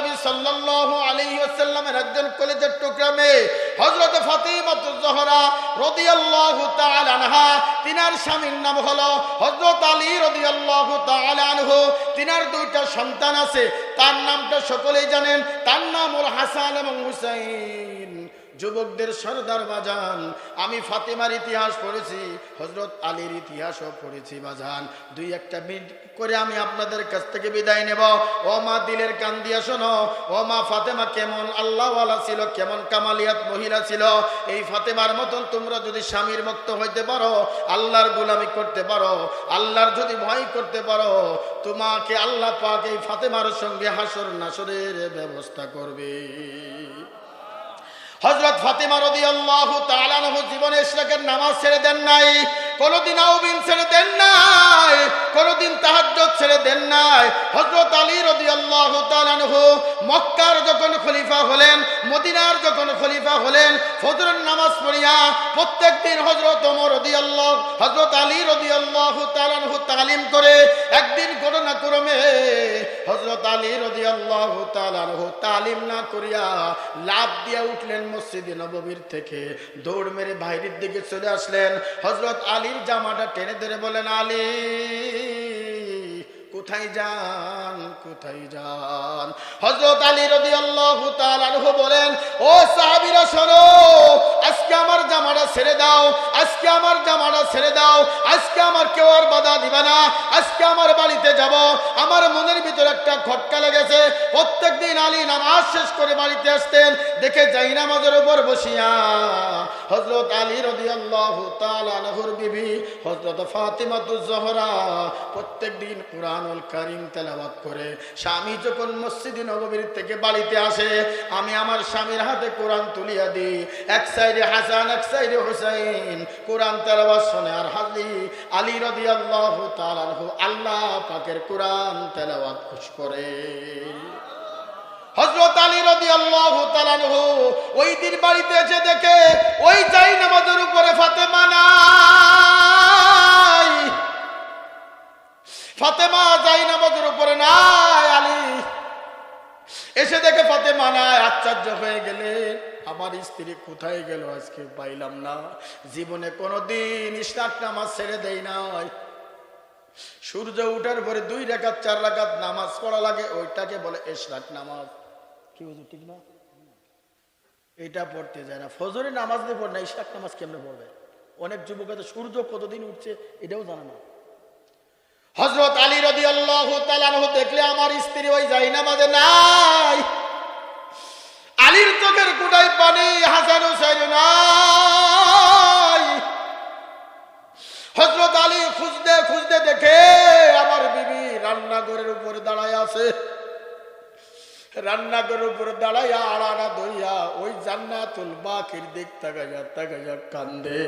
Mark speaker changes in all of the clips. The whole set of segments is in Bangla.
Speaker 1: নবী সাল্লাল্লাহু আলাইহি ওয়াসাল্লামের একজন কলেজের টুকরা মেয়ে হযরত ফাতিমাতুজ জোহরা রাদিয়াল্লাহু তাআলা আনহা, তিনার স্বামীর নাম হলো হযরত আলী রাদিয়াল্লাহু তাআলা আনহু। তিনার দুইটা সন্তান আছে, তার নামটা সকলেই জানেন, তার নাম হলো হাসান এবং হুসাইন। যুবকদের সরদার বাজান, আমি ফাতেমার ইতিহাস পড়েছি, হযরত আলীর ইতিহাসও পড়েছি বাজান। দুই একটা মিনিট করে আমি আপনাদের কাছ থেকে বিদায় নেব। ও মা, দিলের কান দিয়া শোনো। ও মা, ফাতেমা কেমন আল্লাহওয়ালা ছিল, কেমন কামালিয়াত মহিলা ছিল। এই ফাতেমার মতন তোমরা যদি স্বামীর ভক্ত হইতে পারো, আল্লাহর গোলামি করতে পারো, আল্লাহর যদি ভয় করতে পারো, তোমাকে আল্লাহ পাক এই ফাতেমার সঙ্গে হাসর নাসরের ব্যবস্থা করবে। হযরত ফাতেমা রাদিয়াল্লাহু তাআলা আনহা জীবনে ইশরাকের নামাজ ছেড়ে দেন নাই, কোনদিন আউবিন ছেড়ে দেন নাই, কোনদিন তাহাজ্জুদ ছেড়ে দেন নাই। হযরত আলী রাদিয়াল্লাহু তাআলা আনহু মক্কার যখন খলিফা হলেন, মদিনার যখন খলিফা হলেন, ফজরের নামাজ পড়িয়া প্রত্যেকদিন হযরত হযরত আলী রাদিয়াল্লাহু তাআলা আনহু তালিম করে। একদিন ঘটনাক্রমে হযরত আলী রাদিয়াল্লাহু তাআলা আনহু তালিম না করিয়া লাফ দিয়া উঠলেন মসজিদে নববীর থেকে, দৌড় মেরে বাইরের দিকে চলে আসলেন। হযরত আলীর জামাটা টেনে ধরে বলেন, আলী কোথায় যান, কোথায় যান? হযরত আলী রাদিয়াল্লাহু তাআলা আনহু বলেন, ও সাহাবীরা শোনো, আজকে আমার জামাটা ছেড়ে দাও, আজকে আমার জামাটা ছেড়ে দাও, আজকে আমার কেউ আর বাধা দিবে না, আজকে আমার বাড়িতে যাব। আমার মনের ভিতরে একটা খটকা লেগেছে। প্রত্যেকদিন আলী নামাজ শেষ করে বাড়িতে আসতেন, দেখে যাই নামাজের উপর বসিয়া হযরত আলী রাদিয়াল্লাহু তাআলা আনহুর বিবি হযরত ফাতিমাতুজ জোহরা প্রত্যেকদিন কুরআনুল কারীম তেলাওয়াত করে। স্বামী যখন মসজিদে নববীর থেকে বাড়িতে আসে, আমি আমার স্বামীর হাতে কোরআন তুলিয়া দিই। এক সাইডে হাসান, এক সাইডে হুসাইন কোরআন তেলাওয়াত শুনে, আর আলী রাদিয়াল্লাহু তাআলা আনহু আল্লাহ পাকের কোরআন তেলাওয়াত খুশ করে। হযরত আলী রাদিয়াল্লাহু তাআলা আনহু ওই দিন বাড়িতে এসে দেখে ওই যাই নামাজের উপরে ফাতেমা নাই, ফাতেমা যাই নামাজের উপরে নাই। আলী এসে দেখে ফাতেমা নাই, আশ্চর্য হয়ে গেলেন, আমার স্ত্রী কোথায় গেল, আজকে পাইলাম না। জীবনে কোনোদিন ইশরাক নামাজ ছেড়ে দেই নাই। সূর্য উঠার পরে 2 রাকাত 4 রাকাত নামাজ পড়া লাগে, ওইটাকে বলে ইশরাক নামাজ। কি বুঝো, ঠিক না? এটা পড়তে যায় না। ফজরের নামাজ দিয়ে পড়ে না, ইশরাক নামাজ কেমনে পড়বে? অনেক যুবক আছে সূর্য কতদিন উঠছে এটাও জানে না। হযরত আলী রাদিয়াল্লাহু তাআলা আনহু দেখলে আমার স্ত্রী ওই যাই নামাজে নাই। আলীর চোখের কোটায় পানি, হাসান হুসাইন নাই। হযরত আলী খুঁজতে খুঁজতে দেখে আমার বিবি রান্নাঘরের উপরে দাঁড়ায় আছে। রান্নাঘরের উপরে দাঁড়াইয়া আড়াআড়া ধরিয়া ওই জান্নাতুল বাকির দিক তাকাইয়া কান্দে।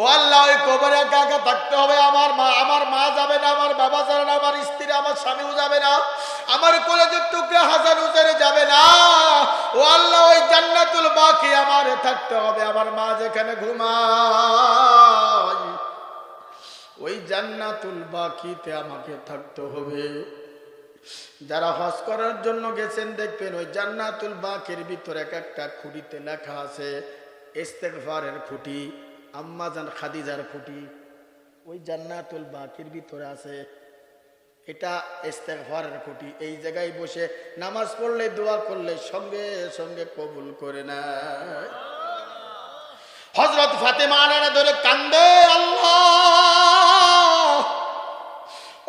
Speaker 1: ও আল্লাহ, ওই কবরে একা একা থাকতে হবে। আমার মা যাবে না, আমার বাবা যাবে না, আমার স্ত্রী আমার স্বামীও যাবে না, আমার কলেজের টুকরা হাসান হুসাইন যাবে না। ও আল্লাহ, ওই জান্নাতুল বাকি আমার থাকতে হবে। আমার মা যেখানে ঘুমায় ওই জান্নাতুল বাকিতে আমাকে থাকতে হবে। যারা হজ করার জন্য গেছেন দেখবেন ওই জান্নাতুল বাকির ভিতরে এক একটা খুঁটিতে লেখা আছে ইস্তেগফারের খুঁটি, আম্মাজান খাদিজার খুঁটি ওই জান্নাতুল বাকির ভিতরে আছে। এটা ইস্তেগফারের খুঁটি। এই জায়গায় বসে নামাজ পড়লে, দোয়া করলে সঙ্গে সঙ্গে কবুল করে নেয়। হযরত ফাতেমা আনারা ধরে কান্দে, আল্লাহ,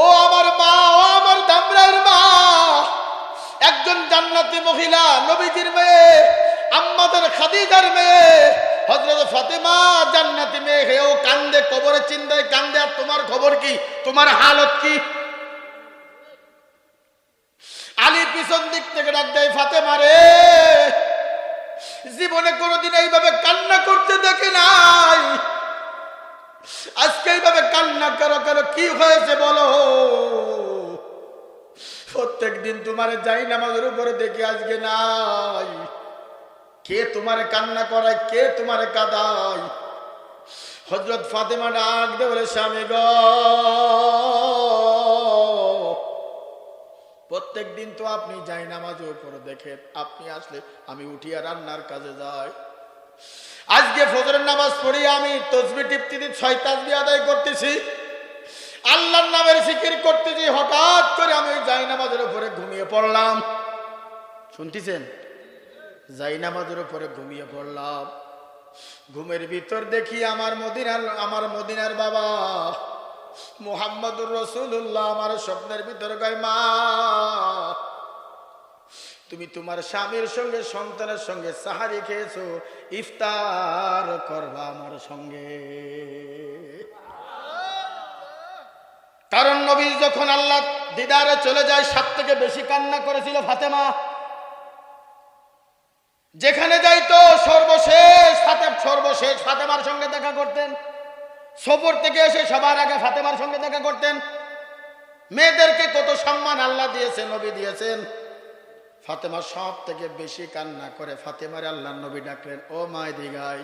Speaker 1: ও আমার মা, ও আমার দামরার মা, একজন জান্নাতি মহিলা, নবীজির মেয়ে, আম্মাজান খাদিজার মেয়ে হযরত ফাতেমা জান্নাতি মেয়ে হেও কান্দে, কবরের চিন্তায় কান্দে। আর তোমার খবর কি, তোমার হালত কি? আলী পিছন দিক থেকে ডাক দেয়, ফাতেমা রে, জীবনে কোনোদিন এইভাবে কান্না করতে দেখি নাই, আজকে এইভাবে কান্না করো কেন, কি হয়েছে বলো? প্রত্যেক দিন তোমার যাই নামাজের উপরে দেখি, আজকে নাই। কে তোমারে কান্না করায়, কে তোমারে কাঁদায়? হযরত ফাতেমা ডাক দিয়ে বলে, স্বামী গো, প্রত্যেক দিন তো আপনি যাই নামাজের উপরে দেখেন, আপনি আসলে আমি উঠিয়া রান্নার কাজে যাই। আজকে ফজরের নামাজ পড়িয়া আমি তসবিহ টিপতে 6 তাসবিহ আদায় করতেছি, আল্লাহর নামের জিকির করতেছি, হঠাৎ করে আমি ওই যাই নামাজের উপরে ঘুমিয়ে পড়লাম। শুনতেছেন? যাই নামাজের উপরে ঘুমিয়ে পড়লাম। ঘুমের ভিতর দেখি আমার মদিনার বাবা মুহাম্মদুর রাসূলুল্লাহ আমার স্বপ্নের ভিতর কয়, মা তুমি তোমার স্বামীর সঙ্গে সন্তানের সঙ্গে সাহারি খেয়েছো, ইফতার করবা আমার সঙ্গে। কারণ নবী যখন আল্লাহ দিদারে চলে যায়, সব থেকে বেশি কান্না করেছিল ফাতেমা। যেখানে যাইতো সর্বশেষ ফাতেমার সঙ্গে দেখা করতেন। সফর থেকে এসে সবার আগে ফাতেমার সঙ্গে দেখা করতেন। মেয়েদেরকে কত সম্মান আল্লাহ দিয়েছেন, নবী দিয়েছেন। ফাতেমা সব থেকে বেশি কান্না করে। ফাতেমার আল্লাহ নবী ডাকলেন, ও মায় দিগাই।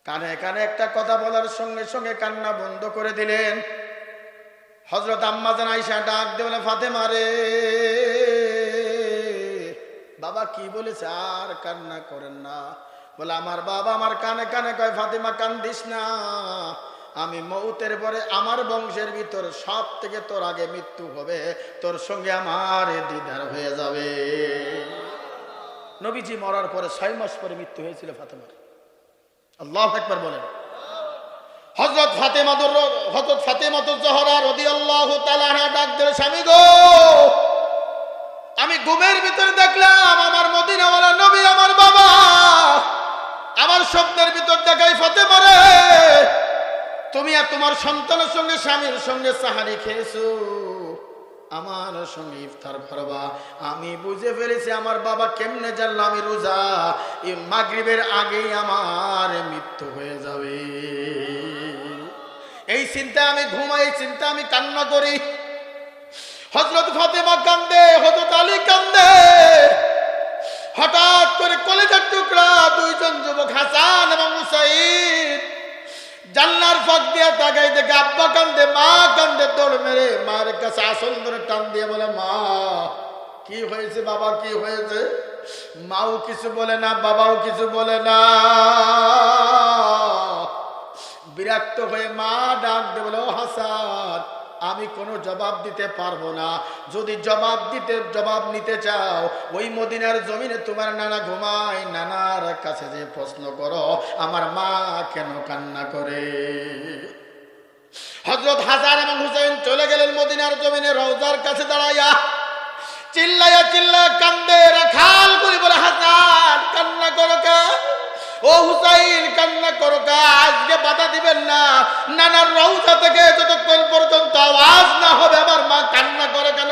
Speaker 1: কানে কানে একটা কথা বলার সঙ্গে সঙ্গে কান্না বন্ধ করে দিলেন। হযরত আম্মা জান আয়েশা ডাক দিয়ে বলে, ফাতেমা রে, বাবা কি বলেছে, আর কান্না করেন না। বলে, আমার বাবা আমার কানে কানে কয়, ফাতেমা কান্দিস না, আমি মউতের পরে আমার বংশের ভিতর সব থেকে তোর আগে মৃত্যু হবে, তোর সঙ্গে আমার দিদার হয়ে যাবে। নবীজি মরার পরে 6 মাস পরে মৃত্যু হয়েছিল ফাতেমার। আল্লাহু আকবার বলেন। হযরত ফাতেমাতুজ জোহরা রাদিয়াল্লাহু তাআলা আনহা ডাক দিল, স্বামী গো, আমি ঘুমের ভিতরে দেখলাম আমার মদিনাওয়ালা নবী আমার বাবা আমার স্বপ্নের ভিতর দেখাই, ফাতেমা রে, তুমি আর তোমার সন্তানের সঙ্গে স্বামীর সঙ্গে সাহারি খেয়েছো, আমার সঙ্গে ইফতার করবা। আমি বুঝে ফেলেছি আমার বাবা কেমনে জানলো আমি রোজা, এই মাগরিবের আগেই আমার মৃত্যু হয়ে যাবে। এই চিন্তা আমি ঘুমাই, এই চিন্তা আমি কান্না করি। হযরত ফাতেমা কান্দে, হযরত আলী কান্দে। হঠাৎ করে কলেজের টুকরা দুইজন যুবক হাসান এবং হুসাইন জানলার ফাঁক দিয়ে তাকাই দেখে আব্বা কান্দে, মা কান্দে। দৌড় মেরে মার কাছে আসল ধরে টান দিয়ে বলে, মা কি হয়েছে, বাবা কি হয়েছে? মাও কিছু বলে না, বাবাও কিছু বলে না। বিরক্ত হয়ে মা ডাক দিয়ে বলে, ও হাসান, আমি কোনো জবাব দিতে পারবো না। যদি জবাব নিতে চাও, ওই মদিনার জমিনে তোমার নানা ঘুমায়, নানার কাছে যে প্রশ্ন করো আমার মা কেন কান্না করে। হযরত হাসান এবং হুসাইন চলে গেলেন মদিনার জমিনে, রওজার কাছে দাঁড়াইয়া চিল্লাইয়া কান্দে। রাখাল গুলি বলে, হাসান কান্না করো কা, ও হুসাইন কান্না করো কা, আজকে বাধা দিবেন না। নানার রওজা থেকে যতক্ষণ পর্যন্ত আওয়াজ না হবে আমার মা কান্না করে কেন,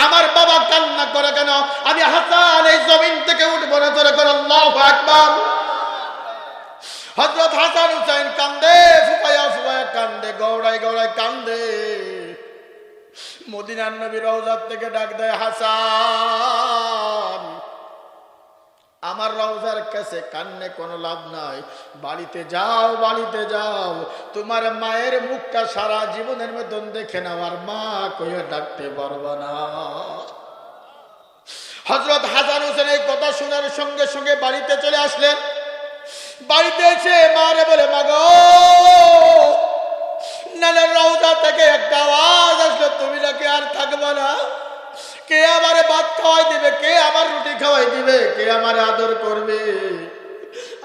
Speaker 1: আমার বাবা কান্না করে কেন, আমি হাসান এই জমিন থেকে উঠবো না। জোরে করে আল্লাহু আকবার। হযরত হাসান হুসাইন কান্দে, ফুপায়া কান্দে, গৌড়ায় কান্দে। মদিনার নবী রওজার থেকে ডাক দেয়, হাসান আমার রওজার কাছে কান্নে কোনো লাভ নাই, বাড়িতে যাও, তোমার মায়ের মুখটা সারা জীবনের মতন দেখে নাও, আর মা কইয়া ডাকতে পারবা না। হযরত হাসান হোসেন এই কথা শোনার সঙ্গে সঙ্গে বাড়িতে চলে আসলেন। বাড়িতে এসে মারে বলে, মা গো, নানার রওজা থেকে একটা আওয়াজ আসলো, তুমি নাকি আর থাকবা না। কে আমারে ভাত খাওয়াই দিবে, কে আমার রুটি খাওয়াই দিবে, কে আমার আদর করবে?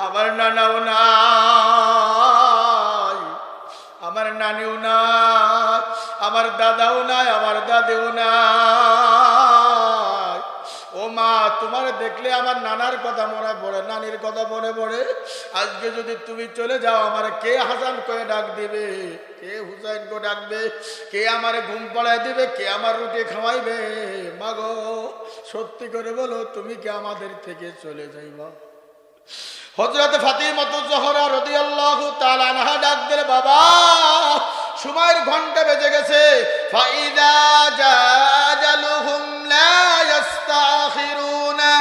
Speaker 1: আমার নানাও নাই, আমার নানিও নাই, আমার দাদাও নাই, আমার দাদিও নাই। ও মা, তোমার দেখলে আমার নানার কথা মনে পড়ে, নানির কথা মনে পড়ে। আজকে যদি তুমি চলে যাও, আমার কে হাসান করে ডাক দিবে, কে হুসাইন করে ডাকবে, কে আমার ঘুম পাড়ায় দিবে, কে আমার রুটি খাওয়াইবে? মাগো, সত্যি করে বলো, তুমি কি আমাদের থেকে চলে যাইবা? হযরত ফাতিমাতুজ জোহরা রাদিয়াল্লাহু তাআলা আনহা ডাক দিলে, বাবা সময়ের ঘন্টা বেজে গেছে। ফাইদা জাজালুহুম লা ইস্তাখিরুনা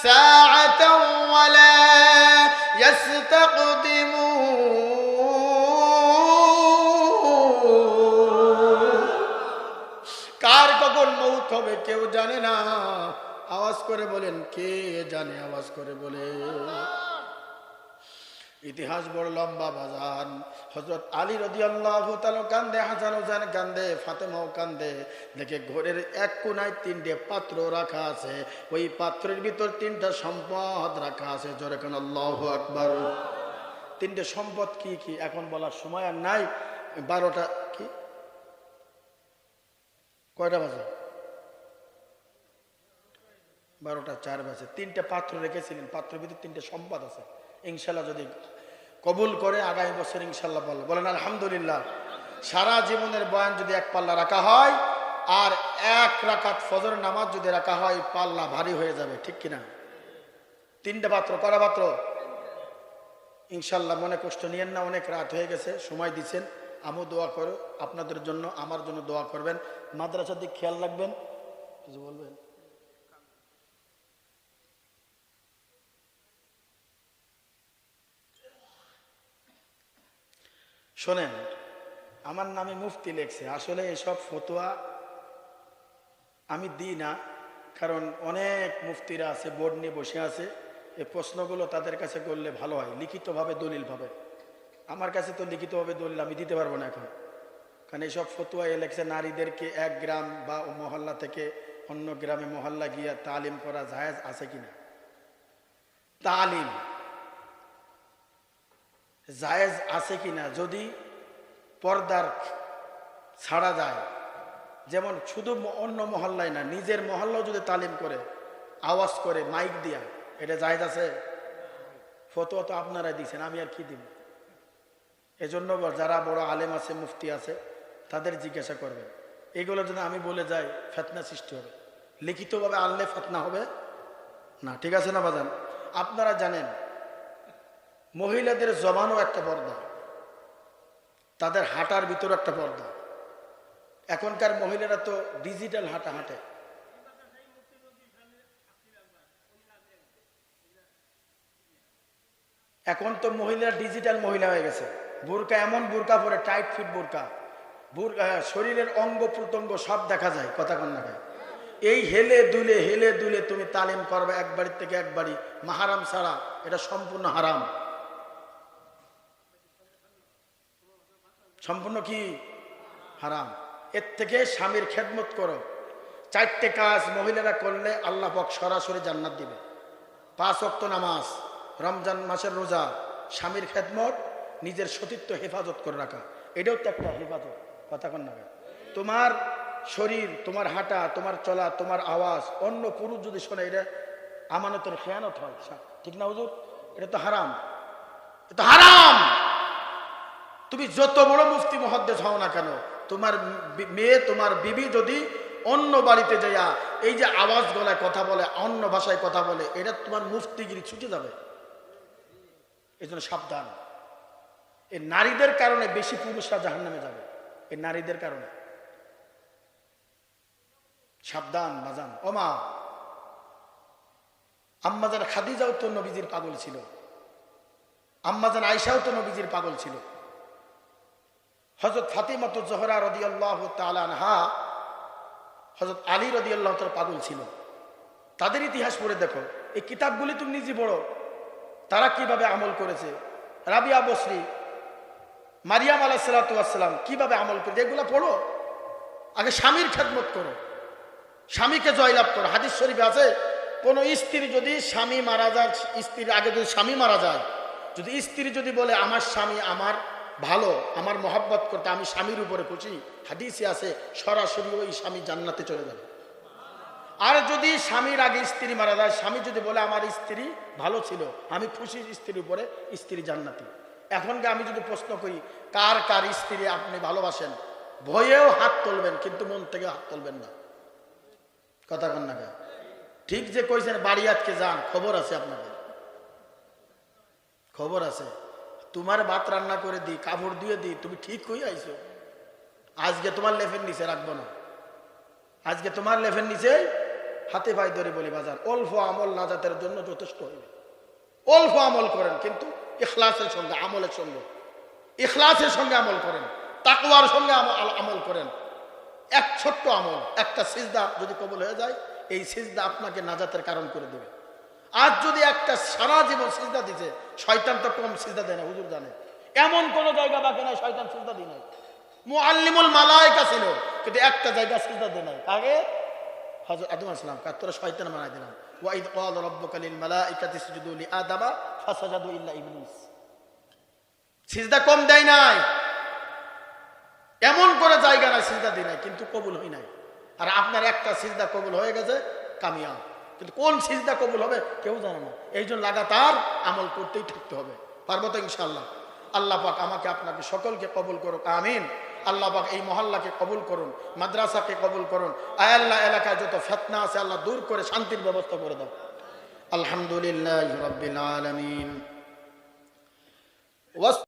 Speaker 1: সাআতান ওয়ালা ইস্তাকদিমুন। কার কখন মউত হবে কে কেউ জানে না। আওয়াজ করে বলেন, কে জানে? আওয়াজ করে বলে। ইতিহাস বড় লম্বা বাজান। হযরত আলী রাদিয়াল্লাহু তাআলা কান্দে, হাসান হোসেন কান্দে, ফাতেমাও কান্দে। দেখে ঘরের এক কোনায় 3টে পাত্র রাখা আছে, ওই পাত্রের ভিতর 3টা সম্পদ রাখা আছে। জোরে কোন আল্লাহু আকবার। 3টে সম্পদ কি কি এখন বলার সময় আর নাই। 12টা কি কয়টা বাজে? 12টা 4 বাজে। 3টে পাত্র রেখেছিলেন, পাত্রের ভিতর 3টে সম্পদ আছে। ইনশাল্লাহ যদি কবুল করে আগামী বছর ইনশাল্লাহ বলেন আলহামদুলিল্লাহ। সারা জীবনের বয়ান যদি এক পাল্লা রাখা হয় আর 1 রাকাত ফজর নামাজ যদি রাখা হয়, পাল্লা ভারী হয়ে যাবে, ঠিক কিনা? 3টে পাত্র, কয়টা পাত্র? ইনশাল্লাহ মনে কষ্ট নিয়েন না, অনেক রাত হয়ে গেছে, সময় দিচ্ছেন। আমিও দোয়া করো আপনাদের জন্য, আমার জন্য দোয়া করবেন। মাদ্রাসার দিক খেয়াল রাখবেন। কিছু বলবেন? শোনেন, আমার নামে মুফতি লেখছে। আসলে এসব ফতোয়া আমি দিই না, কারণ অনেক মুফতিরা আছে, বোর্ড নিয়ে বসে আছে। এই প্রশ্নগুলো তাদের কাছে করলে ভালো হয়, লিখিতভাবে দলিলভাবে। আমার কাছে তো লিখিতভাবে দলিল আমি দিতে পারবো না এখন, কারণ এইসব ফতোয়া লেখছে নারীদেরকে 1 গ্রাম বা মহল্লা থেকে অন্য গ্রামে মহল্লা গিয়া তালিম করা জায়েজ আছে কিনা। তালিম জায়েজ আছে কিনা, যদি পর্দার ছাড়া যায়, যেমন শুধু অন্য মহল্লায় না, নিজের মহল্লাও যদি তালিম করে, আওয়াজ করে মাইক দিয়া, এটা জায়েজ আছে? ফতোয়া তো আপনারাই দিচ্ছেন, আমি আর কি দিব? এজন্য যারা বড় আলেম আছে, মুফতি আছে, তাদের জিজ্ঞাসা করবেন। এগুলো যদি আমি বলে যাই, ফিতনা সৃষ্টি হবে। লিখিতভাবে আনলে ফিতনা হবে না, ঠিক আছে না বাজান? আপনারা জানেন মহিলাদের জবানও একটা পর্দা, তাদের হাঁটার ভিতর একটা পর্দা। এখনকার মহিলারা তো ডিজিটাল হাঁটা হাঁটে। এখন তো মহিলারা ডিজিটাল মহিলা হয়ে গেছে। বোরকা, এমন বোরকা পরে, টাইট ফিট বোরকা, শরীরের অঙ্গ প্রত্যঙ্গ সব দেখা যায়, কথা কন না। এই হেলে দুলে তুমি তালিম করবে এক বাড়ি থেকে এক বাড়ি, মাহারাম ছাড়া, এটা সম্পূর্ণ হারাম। সম্পূর্ণ কি হারাম। এর থেকে স্বামীর খেদমত করো। 4টে কাজ মহিলারা করলে আল্লাহ পাক সরাসরি জান্নাত দিবে। 5 ওয়াক্ত নামাজ, রমজান মাসের রোজা, স্বামীর খেদমত, নিজের সতীত্ব হেফাজত করে রাখা, এটাও তো একটা হেফাজত, কথা কন না। তোমার শরীর, তোমার হাঁটা, তোমার চলা, তোমার আওয়াজ অন্য পুরুষ যদি শোনে, এটা আমানতের খেয়ানত হয়, ঠিক না হুজুর? এটা তো হারাম, এটা হারাম। তুমি যত বড় মুফতি মুহাদ্দিস হও না কেন, তোমার মেয়ে, তোমার বিবি যদি অন্য বাড়িতে যাইয়া এই যে আওয়াজ গলায় কথা বলে, অন্য ভাষায় কথা বলে, এটা তোমার মুফতিগিরি ছুটে যাবে। এই জন্য সাবধান। এই নারীদের কারণে বেশি পুরুষরা জাহান্নামে যাবে, এই নারীদের কারণে। সাবধান বাজান। ও মা, আম্মাজান খাদিজাও তো নবীজির পাগল ছিল, আম্মাজান আয়েশাও তো নবীজির পাগল ছিল। হযরত ফাতিমা জোহরা রাদিয়াল্লাহু তাআলা আনহা, হযরত আলী রাদিয়াল্লাহু তাআলা পাগল ছিল। তাদের ইতিহাস পড়ে দেখো, এই কিতাবগুলি তুমি নিজে পড়ো, তারা কিভাবে আমল করেছে। রাবিয়া বসরি, মারিয়াম আলাইহিস সালাতু ওয়াস সালাম কিভাবে আমল করেছে, এগুলো পড়ো। আগে স্বামীর খেদমত করো, স্বামীকে জয়লাভ করো। হাদিস শরীফে আছে, কোন স্ত্রী যদি স্বামী মারা যায়, স্ত্রীর আগে যদি স্বামী মারা যায়, যদি স্ত্রী যদি বলে আমার স্বামী আমার ভালো, আমার মহব্বত করতে, আমি স্বামীর উপরে খুশি, হাদিসে আছে সরাসরি ওই স্বামী জান্নাতে চলে যাবে। আর যদি স্বামীর আগে স্ত্রী মারা যায়, স্বামী যদি বলে আমার স্ত্রী ভালো ছিল, আমি খুশি স্ত্রীর উপরে, স্ত্রী জান্নাতি। এখনকে আমি যদি প্রশ্ন করি, কার কার স্ত্রী আপনি ভালোবাসেন, ভয়েও হাত তুলবেন, কিন্তু মন থেকে হাত তুলবেন না, কথা কন না। ঠিক যে কইছেন বাড়ি আজকে যান, খবর আছে আপনাদের, খবর আছে। তোমার ভাত রান্না করে দিই, কাপড় দিয়ে দিই, তুমি ঠিক হয়ে আইছো, আজকে তোমার লেফের নিচে রাখবো না, আজকে তোমার লেফের নিচে হাতে পায়ে ধরে বলি বাজার, অল্প আমল নাজাতের জন্য যথেষ্ট হইবে। অল্প আমল করেন, কিন্তু ইখলাসের সঙ্গে, আমলের সঙ্গে, ইখলাসের সঙ্গে আমল করেন, তাকওয়ার সঙ্গে আমল করেন। এক ছোট্ট আমল, একটা সিজদা যদি কবুল হয়ে যায়, এই সিজদা আপনাকে নাজাতের কারণ করে দেবে। আজ যদি একটা সারা জীবন সিজদা দিতে, শয়তান তো কম সিজদা দেয় না, হুজুর জানে, এমন কোন জায়গা বাকি নাই শয়তান সিজদা দিই নাই। মুআল্লিমুল মালায়েকা ছিল, কিন্তু একটা জায়গা সিজদা দেয় নাই। আগে হযরত আদম আলাইহিস সালাম তোরা শয়তান বানাই দিলাম। ওয়া ইয ক্বালা রাব্বুকা লিল মালাইকাতি ইসজুদু লি আদামা ফাসাজাদু ইল্লা ইবলিস। সিজদা কম দেয় নাই, এমন করে জায়গা নাই সিজদা দেয় নাই, কিন্তু কবুল হয় নাই। আর আপনার একটা সিজদা কবুল হয়ে গেছে, কামিয়াব। কিন্তু কোন সিজদা কবুল হবে কেউ জানে না। এই জন্য লাগাতার আমল করতেই থাকতে হবে। পারবো তো ইনশাআল্লাহ? আল্লাহ পাক আমাকে আপনাকে সকলকে কবুল করুক, আমিন। আল্লাহ পাক এই মহল্লাকে কবুল করুন, মাদ্রাসাকে কবুল করুন। আয় আল্লাহ, এলাকায় যত ফিতনা আছে আল্লাহ দূর করে শান্তির ব্যবস্থা করে দাও। আলহামদুলিল্লাহি রাব্বিল আলামিন।